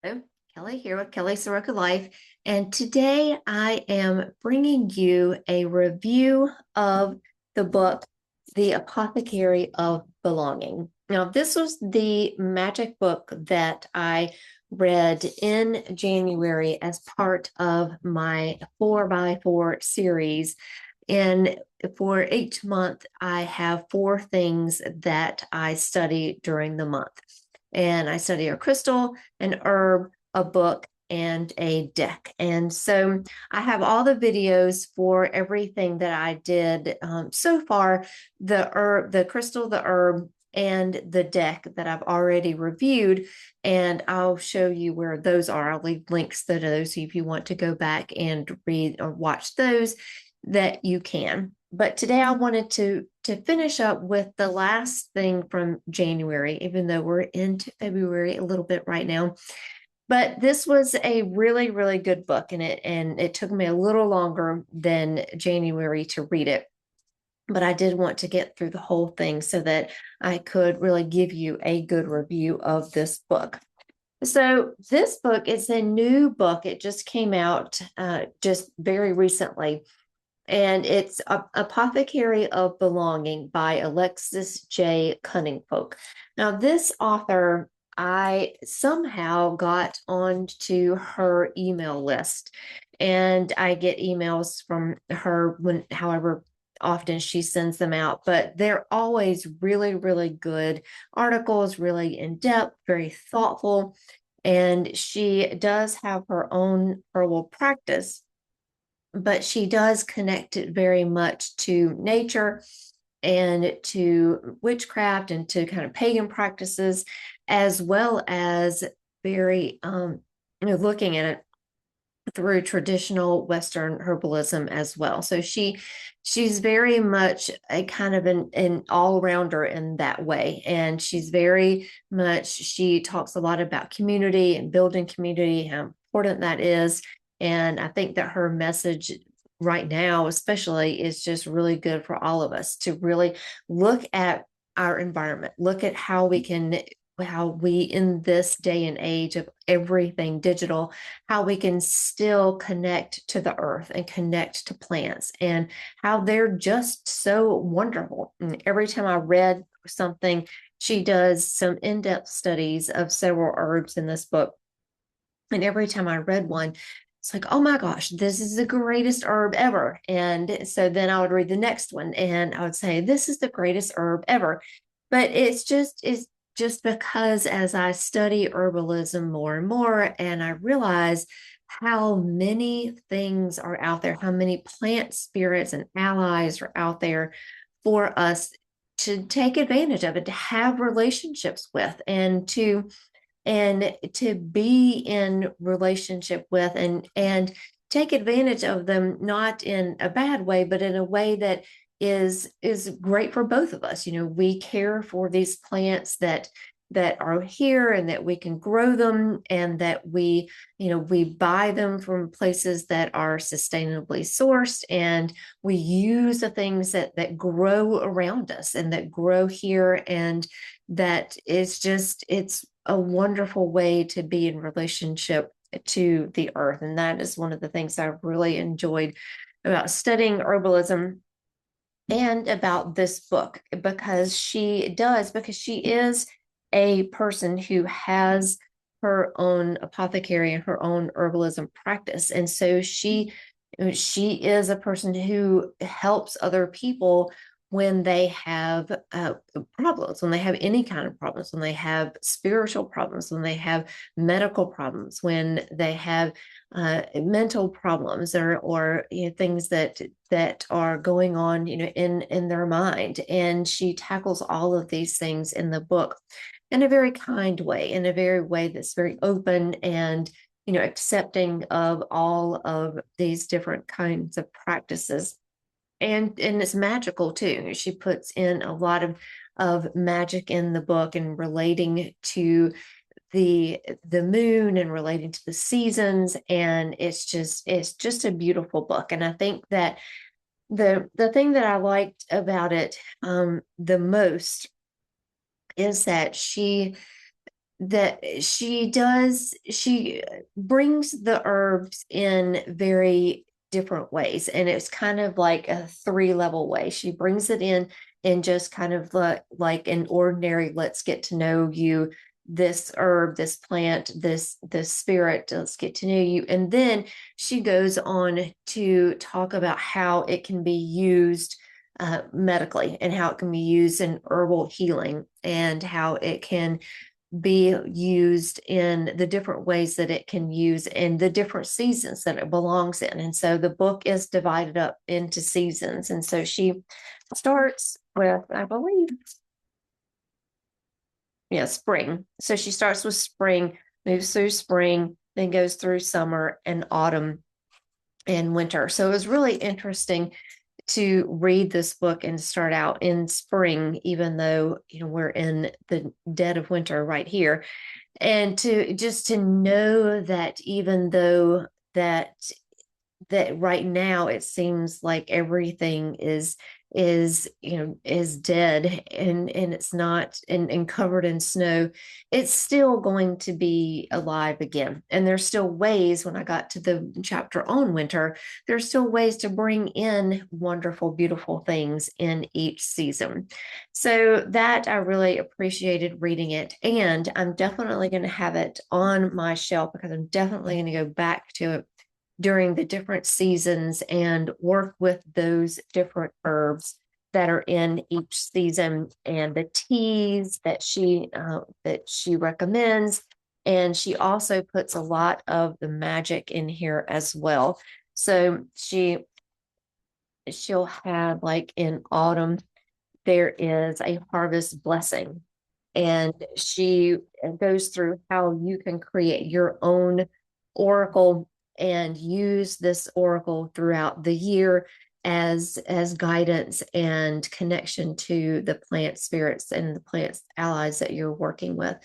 Hello, Kelly here with Kelly Soroka Life. And today I am bringing you a review of the book, The Apothecary of Belonging. Now, this was the magic book that I read in January as part of my 4x4 series. And for each month, I have four things that I study during the month. And I study a crystal, an herb, a book, and a deck. And so I have all the videos for everything that I did so far, the herb, the crystal, the herb, and the deck that I've already reviewed. And I'll show you where those are. I'll leave links to those if you want to go back and read or watch those, that you can. But today I wanted to finish up with the last thing from January, even though we're into February a little bit right now. But this was a really, really good book, and it took me a little longer than January to read it. But I did want to get through the whole thing so that I could really give you a good review of this book. So this book is a new book. It just came out just very recently. And it's Apothecary of Belonging by Alexis J. Cunningfolk. Now, this author, I somehow got onto her email list, and I get emails from her however often she sends them out, but they're always really, really good articles, really in depth, very thoughtful. And she does have her own herbal practice, but she does connect it very much to nature and to witchcraft and to kind of pagan practices, as well as very looking at it through traditional Western herbalism as well. So she's very much a kind of an all-rounder in that way. And she talks a lot about community and building community, how important that is. And I think that her message right now, especially, is just really good for all of us to really look at our environment, look at how we, in this day and age of everything digital, how we can still connect to the earth and connect to plants and how they're just so wonderful. And every time I read something, she does some in-depth studies of several herbs in this book. And every time I read one, it's like, oh my gosh, this is the greatest herb ever. And so then I would read the next one and I would say, this is the greatest herb ever. But it's just because as I study herbalism more and more, and I realize how many things are out there, how many plant spirits and allies are out there for us to take advantage of it, to have relationships with, and to be in relationship with, and take advantage of them, not in a bad way, but in a way that is great for both of us. We care for these plants that are here and that we can grow them, and that we buy them from places that are sustainably sourced, and we use the things that grow around us and that grow here, and that it's a wonderful way to be in relationship to the earth. And that is one of the things I've really enjoyed about studying herbalism and about this book, because she is a person who has her own apothecary and her own herbalism practice. And so she is a person who helps other people when they have problems, when they have any kind of problems, when they have spiritual problems, when they have medical problems, when they have mental problems, or things that are going on in their mind. And she tackles all of these things in the book in a very kind way, in a very way that's very open and accepting of all of these different kinds of practices. And it's magical too. She puts in a lot of magic in the book, and relating to the moon and relating to the seasons. And it's just a beautiful book. And I think that the thing that I liked about it the most is that that she brings the herbs in very different ways, and it's kind of like a three-level way. She brings it in just kind of like an ordinary, let's get to know you, this herb, this plant, this spirit, let's get to know you. And then she goes on to talk about how it can be used medically, and how it can be used in herbal healing, and how it can be used in the different ways that it can use in the different seasons that it belongs in. And so the book is divided up into seasons. And so she starts with, I believe, yeah, spring. So she starts with spring, moves through spring, then goes through summer and autumn and winter. So it was really interesting to read this book and start out in spring, even though, we're in the dead of winter right here. And to just to know that, even though that right now it seems like everything is dead, and it's not, and covered in snow, it's still going to be alive again. And there's still ways, when I got to the chapter on winter, there's still ways to bring in wonderful, beautiful things in each season. So that I really appreciated reading it, and I'm definitely going to have it on my shelf, because I'm definitely going to go back to it during the different seasons and work with those different herbs that are in each season, and the teas that she recommends. And she also puts a lot of the magic in here as well. So she'll have, like, in autumn, there is a harvest blessing, and she goes through how you can create your own oracle and use this oracle throughout the year as guidance and connection to the plant spirits and the plant allies that you're working with.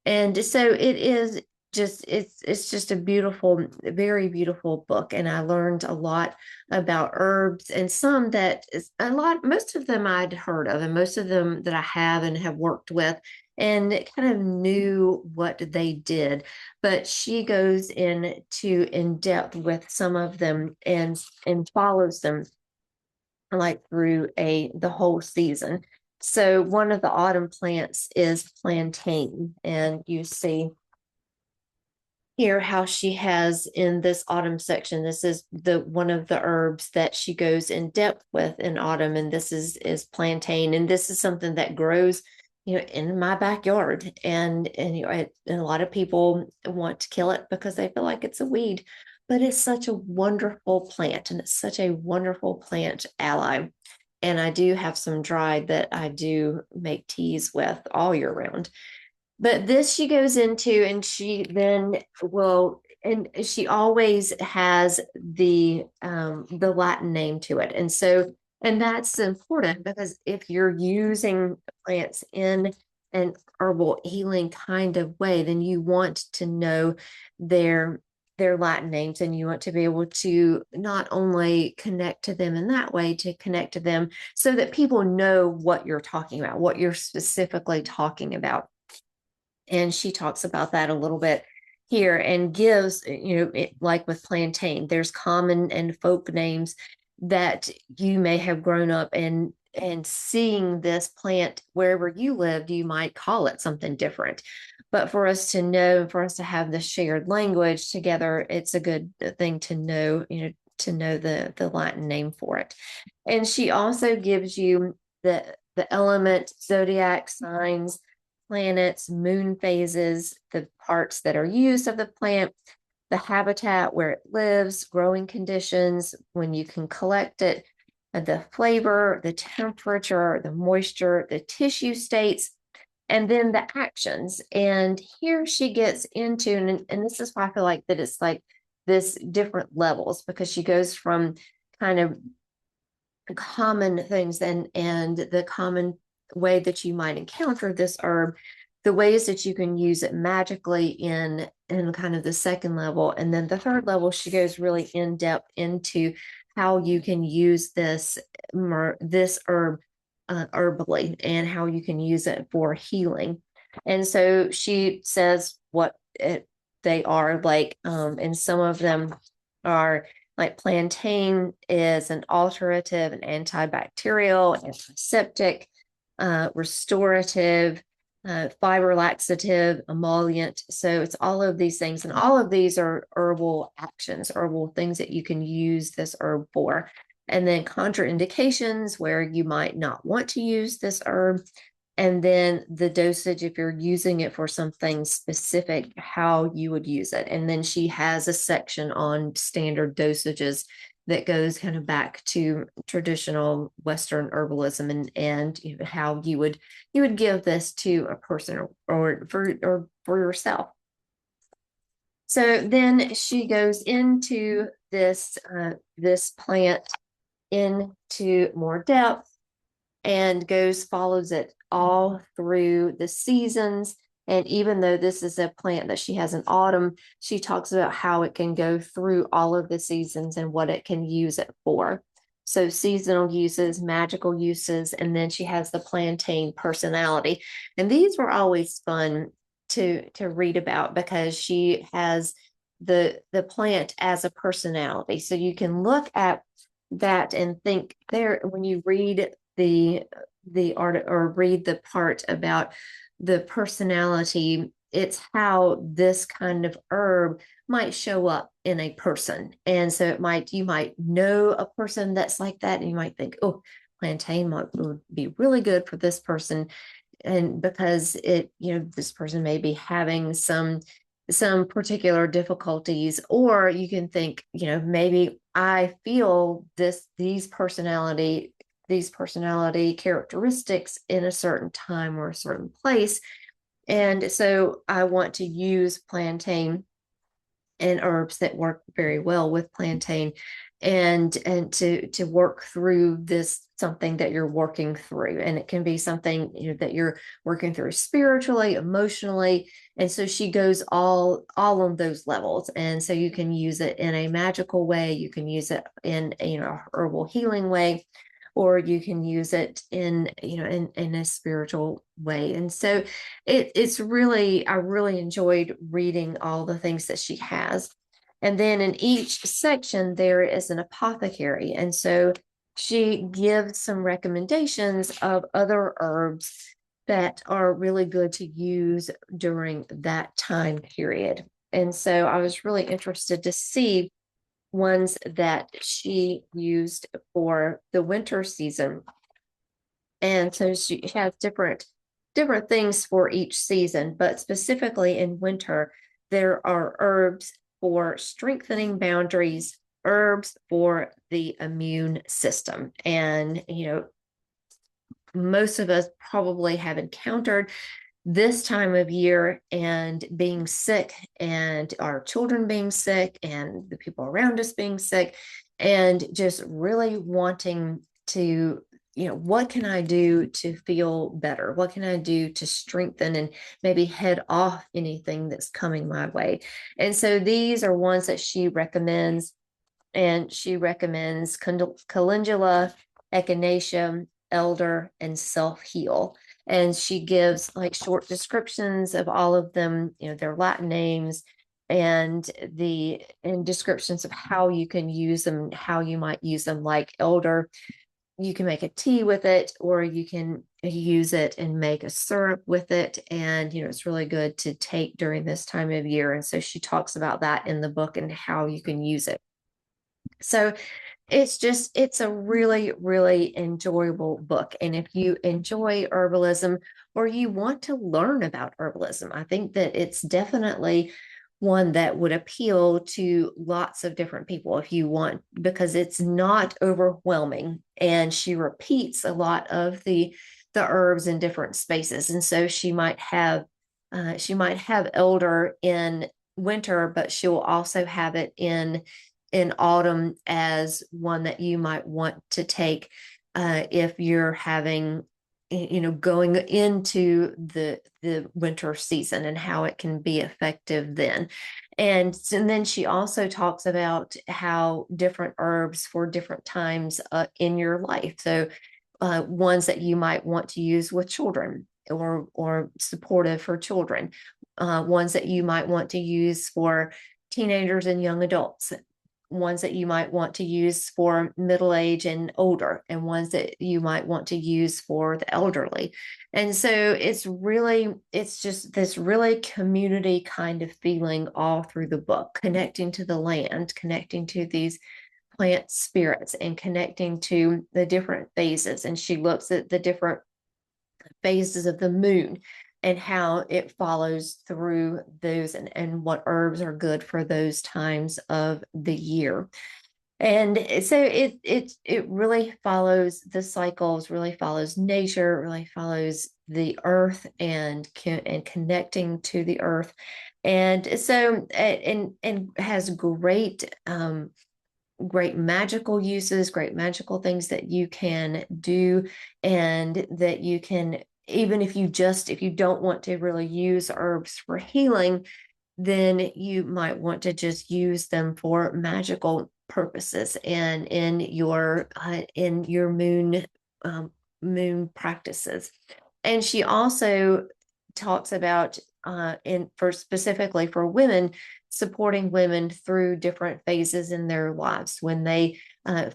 And so it is just, it's just a beautiful, very beautiful book. And I learned a lot about herbs, and some that is a lot, most of them I'd heard of, and most of them that I have and have worked with, and kind of knew what they did. But she goes in depth with some of them, and follows them, like, through the whole season. So one of the autumn plants is plantain, and you see here how she has in this autumn section, this is the one of the herbs that she goes in depth with in autumn, and this is plantain. And this is something that grows, in my backyard, and and a lot of people want to kill it because they feel like it's a weed, but it's such a wonderful plant, and it's such a wonderful plant ally. And I do have some dried that I do make teas with all year round. But this she goes into, and she then will, and she always has the Latin name to it. And so, and that's important, because if you're using plants in an herbal healing kind of way, then you want to know their their Latin names, and you want to be able to not only connect to them in that way, to connect to them so that people know what you're talking about, what you're specifically talking about. And she talks about that a little bit here, and gives, like with plantain, there's common and folk names that you may have grown up and seeing this plant wherever you lived, you might call it something different. But for us to know, for us to have the shared language together, it's a good thing to know, to know the Latin name for it. And she also gives you the element, zodiac signs, planets, moon phases, the parts that are used of the plant, the habitat where it lives, growing conditions, when you can collect it, the flavor, the temperature, the moisture, the tissue states, and then the actions. And here she gets into, and this is why I feel like that it's like this different levels, because she goes from kind of common things, and the common way that you might encounter this herb, the ways that you can use it magically in kind of the second level. And then the third level, she goes really in depth into how you can use this herb herbally, and how you can use it for healing. And so she says they are like, and some of them are like plantain is an alterative, an antibacterial, antiseptic, restorative, fiber laxative, emollient. So it's all of these things. And all of these are herbal actions, herbal things that you can use this herb for. And then contraindications where you might not want to use this herb. And then the dosage, if you're using it for something specific, how you would use it. And then she has a section on standard dosages that goes kind of back to traditional Western herbalism and how you would give this to a person or for yourself. So then she goes into this plant into more depth and follows it all through the seasons. And even though this is a plant that she has in autumn, she talks about how it can go through all of the seasons and what it can use it for. So seasonal uses, magical uses, and then she has the plantain personality. And these were always fun to read about because she has the plant as a personality. So you can look at that and think there when you read the art or read the part about the personality, it's how this kind of herb might show up in a person. And so you might know a person that's like that, and you might think, oh, plantain would be really good for this person. And because this person may be having some particular difficulties, or you can think, maybe I feel these personality characteristics in a certain time or a certain place. And so I want to use plantain and herbs that work very well with plantain and to work through this something that you're working through. And it can be something that you're working through spiritually, emotionally. And so she goes all on those levels. And so you can use it in a magical way, you can use it in herbal healing way, or you can use it in a spiritual way. And so it's really, I really enjoyed reading all the things that she has. And then in each section there is an apothecary, and so she gives some recommendations of other herbs that are really good to use during that time period. And so I was really interested to see ones that she used for the winter season. And so she has different things for each season, but specifically in winter, there are herbs for strengthening boundaries, herbs for the immune system. And, most of us probably have encountered this time of year and being sick, and our children being sick, and the people around us being sick, and just really wanting to, what can I do to feel better? What can I do to strengthen and maybe head off anything that's coming my way? And so these are ones that she recommends. And she recommends calendula, echinacea, elder, and self-heal. And she gives like short descriptions of all of them, their Latin names, and descriptions of how you can use them, how you might use them. Like elder, you can make a tea with it, or you can use it and make a syrup with it. And it's really good to take during this time of year. And so she talks about that in the book and how you can use it. So it's a really, really enjoyable book. And if you enjoy herbalism or you want to learn about herbalism, I think that it's definitely one that would appeal to lots of different people if you want, because it's not overwhelming. And she repeats a lot of the herbs in different spaces. And so she might have elder in winter, but she'll also have it in autumn as one that you might want to take if you're having, going into the winter season, and how it can be effective then. And then she also talks about how different herbs for different times in your life. So ones that you might want to use with children, or supportive for children, ones that you might want to use for teenagers and young adults, ones that you might want to use for middle age and older, and ones that you might want to use for the elderly. And so it's just this really community kind of feeling all through the book, connecting to the land, connecting to these plant spirits, and connecting to the different phases. And she looks at the different phases of the moon and how it follows through those, and what herbs are good for those times of the year. And so it really follows the cycles, really follows nature, really follows the earth, and connecting to the earth. And so and has great magical uses, great magical things that you can do, and that you can, even if you don't want to really use herbs for healing, then you might want to just use them for magical purposes, and in your moon practices. And she also talks about for specifically for women, supporting women through different phases in their lives when they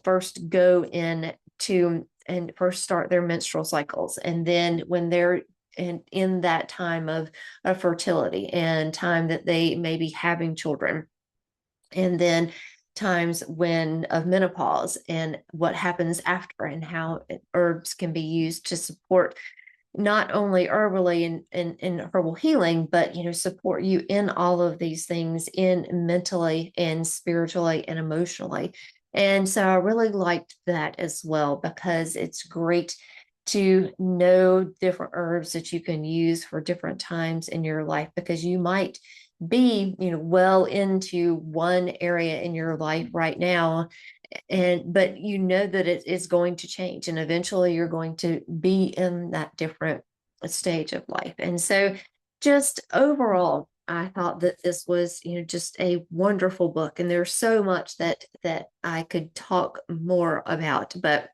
first go into and first start their menstrual cycles, and then when they're in that time of fertility, and time that they may be having children, and then times when of menopause, and what happens after, and how herbs can be used to support not only herbally and herbal healing, but support you in all of these things, in mentally and spiritually and emotionally. And so I really liked that as well, because it's great to know different herbs that you can use for different times in your life, because you might be well into one area in your life right now, but that it is going to change, and eventually you're going to be in that different stage of life. And so just overall, I thought that this was just a wonderful book, and there's so much that I could talk more about, but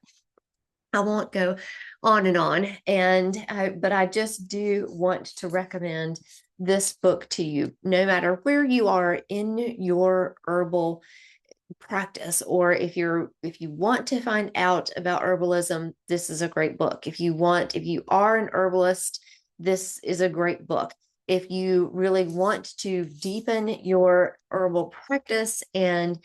I won't go on and on. But I just do want to recommend this book to you, no matter where you are in your herbal practice, or if you want to find out about herbalism, this is a great book. If you are an herbalist, this is a great book. If you really want to deepen your herbal practice, and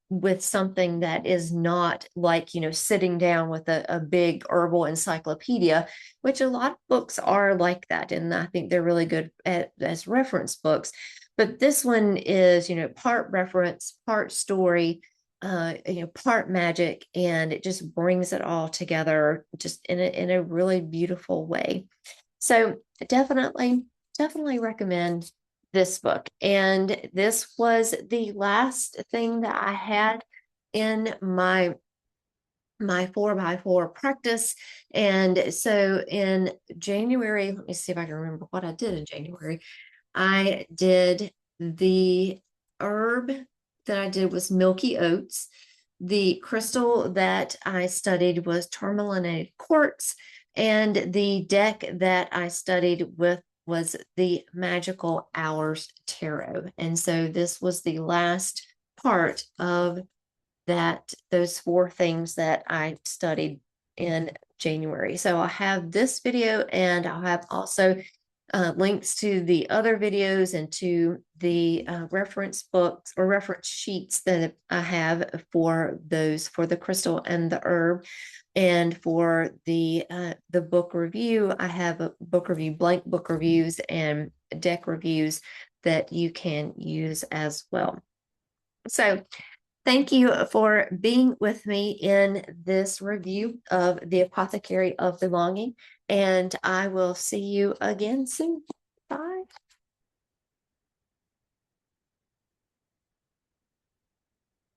with something that is not like sitting down with a big herbal encyclopedia, which a lot of books are like that, and I think they're really good as reference books. But this one is, part reference, part story, part magic, and it just brings it all together just in a really beautiful way. So definitely recommend this book. And this was the last thing that I had in my 4x4 practice. And so in January, let me see if I can remember what I did in January. I did the herb that I did was Milky Oats. The crystal that I studied was Tourmalinated Quartz. And the deck that I studied with was the Magical Hours Tarot. And so this was the last part of those 4 things that I studied in January. So I'll have this video, and I'll have also links to the other videos, and to the reference books or reference sheets that I have for the crystal and the herb. And for the book review, I have a book review, blank book reviews, and deck reviews that you can use as well. So thank you for being with me in this review of the Apothecary of Belonging, and I will see you again soon. Bye.